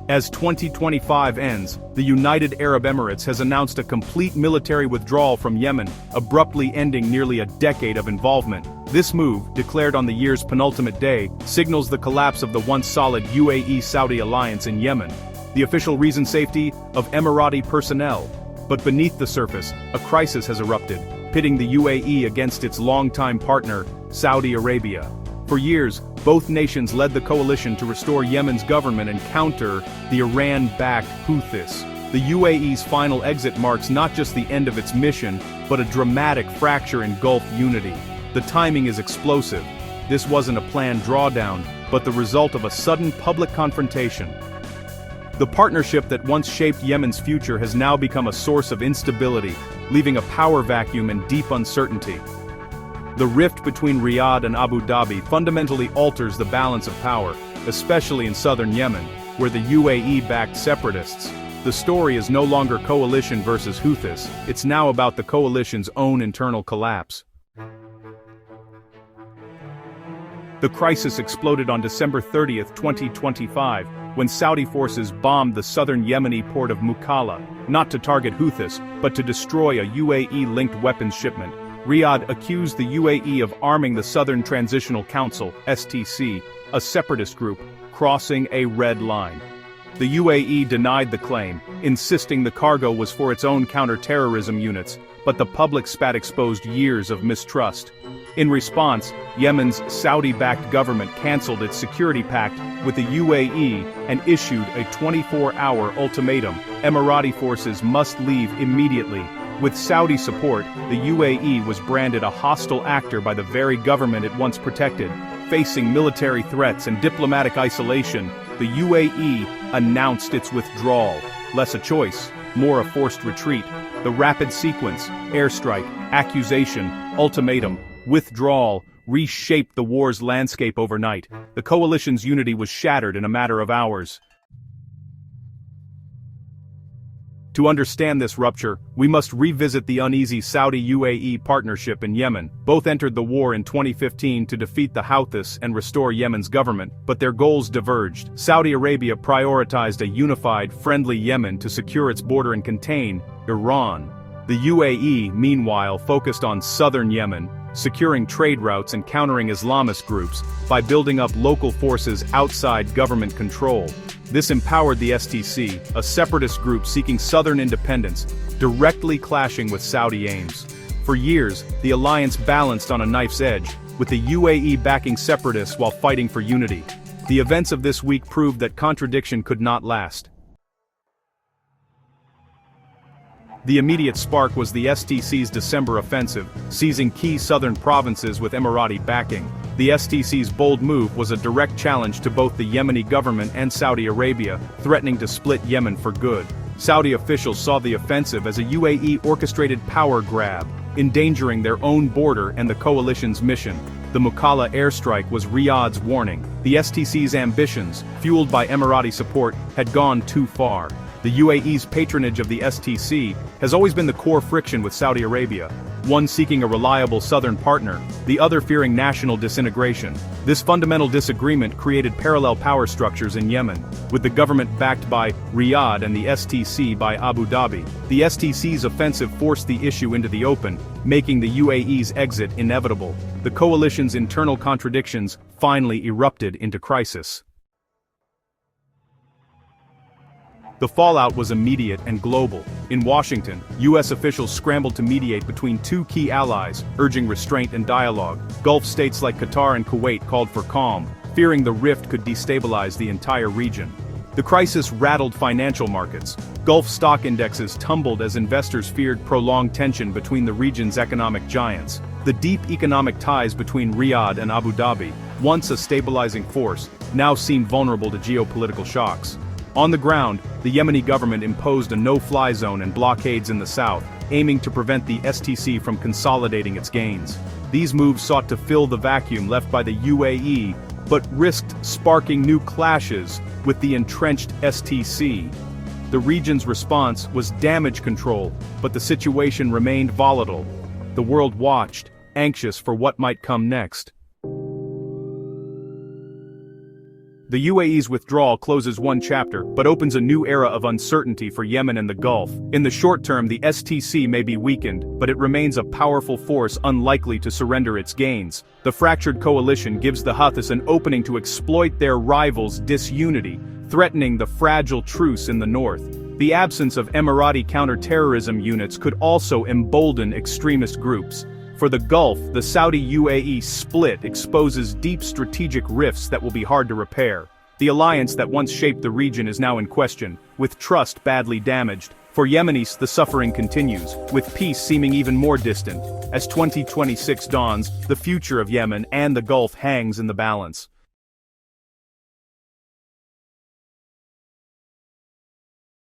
As 2025 ends, the United Arab Emirates has announced a complete military withdrawal from Yemen, abruptly ending nearly a decade of involvement. This move, declared on the year's penultimate day, signals the collapse of the once solid UAE-Saudi alliance in Yemen. The official reason: safety of Emirati personnel. But beneath the surface, a crisis has erupted, pitting the UAE against its longtime partner, Saudi Arabia. For years, both nations led the coalition to restore Yemen's government and counter the Iran-backed Houthis. The UAE's final exit marks not just the end of its mission, but a dramatic fracture in Gulf unity. The timing is explosive. This wasn't a planned drawdown, but the result of a sudden public confrontation. The partnership that once shaped Yemen's future has now become a source of instability, leaving a power vacuum and deep uncertainty. The rift between Riyadh and Abu Dhabi fundamentally alters the balance of power, especially in southern Yemen, where the UAE backed separatists. The story is no longer coalition versus Houthis, it's now about the coalition's own internal collapse. The crisis exploded on December 30, 2025, when Saudi forces bombed the southern Yemeni port of Mukalla, not to target Houthis, but to destroy a UAE-linked weapons shipment. Riyadh accused the UAE of arming the Southern Transitional Council, STC, a separatist group, crossing a red line. The UAE denied the claim, insisting the cargo was for its own counter-terrorism units, but the public spat exposed years of mistrust. In response, Yemen's Saudi-backed government cancelled its security pact with the UAE and issued a 24-hour ultimatum: Emirati forces must leave immediately. With Saudi support, the UAE was branded a hostile actor by the very government it once protected. Facing military threats and diplomatic isolation, the UAE announced its withdrawal. Less a choice, more a forced retreat. The rapid sequence: airstrike, accusation, ultimatum, withdrawal, reshaped the war's landscape overnight. The coalition's unity was shattered in a matter of hours. To understand this rupture, we must revisit the uneasy Saudi-UAE partnership in Yemen. Both entered the war in 2015 to defeat the Houthis and restore Yemen's government, but their goals diverged. Saudi Arabia prioritized a unified, friendly Yemen to secure its border and contain Iran. The UAE, meanwhile, focused on southern Yemen, securing trade routes and countering Islamist groups by building up local forces outside government control. This empowered the STC, a separatist group seeking southern independence, directly clashing with Saudi aims. For years, the alliance balanced on a knife's edge, with the UAE backing separatists while fighting for unity. The events of this week proved that contradiction could not last. The immediate spark was the STC's December offensive, seizing key southern provinces with Emirati backing. The STC's bold move was a direct challenge to both the Yemeni government and Saudi Arabia, threatening to split Yemen for good. Saudi officials saw the offensive as a UAE-orchestrated power grab, endangering their own border and the coalition's mission. The Mukalla airstrike was Riyadh's warning. The STC's ambitions, fueled by Emirati support, had gone too far. The UAE's patronage of the STC has always been the core friction with Saudi Arabia, one seeking a reliable southern partner, the other fearing national disintegration. This fundamental disagreement created parallel power structures in Yemen, with the government backed by Riyadh and the STC by Abu Dhabi. The STC's offensive forced the issue into the open, making the UAE's exit inevitable. The coalition's internal contradictions finally erupted into crisis. The fallout was immediate and global. In Washington, U.S. officials scrambled to mediate between two key allies, urging restraint and dialogue. Gulf states like Qatar and Kuwait called for calm, fearing the rift could destabilize the entire region. The crisis rattled financial markets. Gulf stock indexes tumbled as investors feared prolonged tension between the region's economic giants. The deep economic ties between Riyadh and Abu Dhabi, once a stabilizing force, now seemed vulnerable to geopolitical shocks. On the ground, the Yemeni government imposed a no-fly zone and blockades in the south, aiming to prevent the STC from consolidating its gains. These moves sought to fill the vacuum left by the UAE, but risked sparking new clashes with the entrenched STC. The region's response was damage control, but the situation remained volatile. The world watched, anxious for what might come next. The UAE's withdrawal closes one chapter, but opens a new era of uncertainty for Yemen and the Gulf. In the short term, the STC may be weakened, but it remains a powerful force unlikely to surrender its gains. The fractured coalition gives the Houthis an opening to exploit their rivals' disunity, threatening the fragile truce in the north. The absence of Emirati counter-terrorism units could also embolden extremist groups. For the Gulf, the Saudi-UAE split exposes deep strategic rifts that will be hard to repair. The alliance that once shaped the region is now in question, with trust badly damaged. For Yemenis, the suffering continues, with peace seeming even more distant. As 2026 dawns, the future of Yemen and the Gulf hangs in the balance.